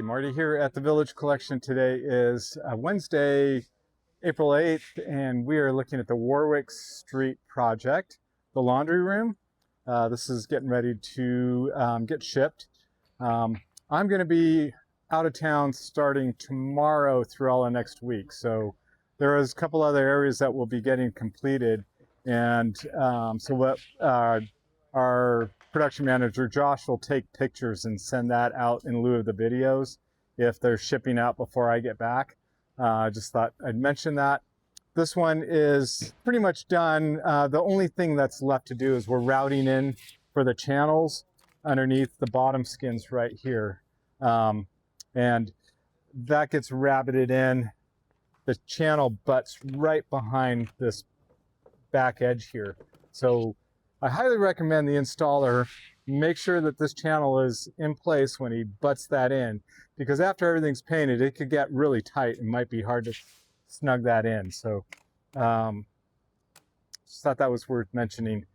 Hey, Marty here at the Village Collection. Today is Wednesday, April 8th, and we are looking at the Warwick Street project, the laundry room. This is getting ready to get shipped. I'm going to be out of town starting tomorrow through all of next week. So there is a couple other areas that will be getting completed. And so what our production manager, Josh, will take pictures and send that out in lieu of the videos if they're shipping out before I get back. I just thought I'd mention that. This one is pretty much done. The only thing that's left to do is we're routing in for the channels underneath the bottom skins right here. And that gets rabbited in. The channel butts right behind this back edge here. So I highly recommend the installer make sure that this channel is in place when he butts that in, because after everything's painted, it could get really tight and might be hard to snug that in. So just thought that was worth mentioning.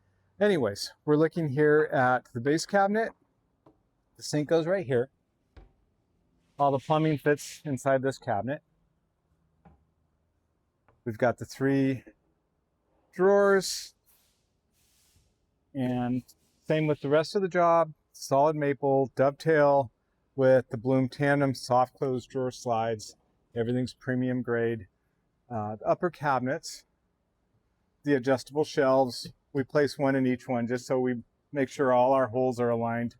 Anyways, we're looking here at the base cabinet. The sink goes right here. All the plumbing fits inside this cabinet. We've got the 3 drawers. And same with the rest of the job, solid maple, dovetail with the Bloom Tandem soft close drawer slides. Everything's premium grade. The upper cabinets, the adjustable shelves, we place one in each one just so we make sure all our holes are aligned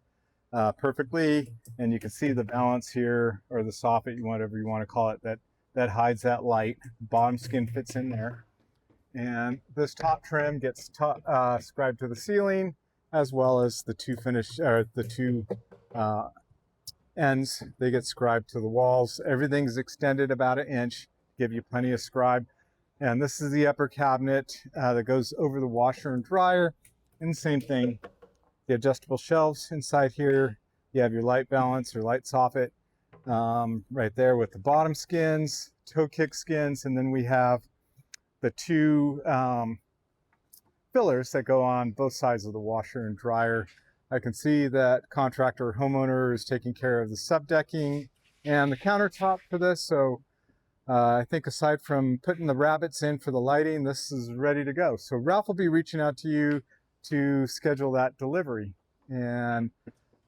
perfectly. And you can see the balance here, or the soffit, whatever you want to call it, that hides that light. Bottom skin fits in there. And this top trim gets scribed to the ceiling, as well as the two ends. They get scribed to the walls. Everything's extended about 1 inch, give you plenty of scribe. And this is the upper cabinet that goes over the washer and dryer. And the same thing, the adjustable shelves inside here. You have your light balance, your light soffit right there with the bottom skins, toe kick skins, and then we have the 2 fillers that go on both sides of the washer and dryer. I can see that contractor homeowner is taking care of the subdecking and the countertop for this. So I think aside from putting the rabbits in for the lighting, this is ready to go. So Ralph will be reaching out to you to schedule that delivery. And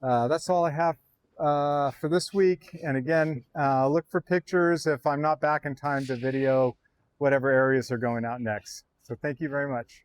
that's all I have for this week. And again, look for pictures if I'm not back in time to video whatever areas are going out next. So thank you very much.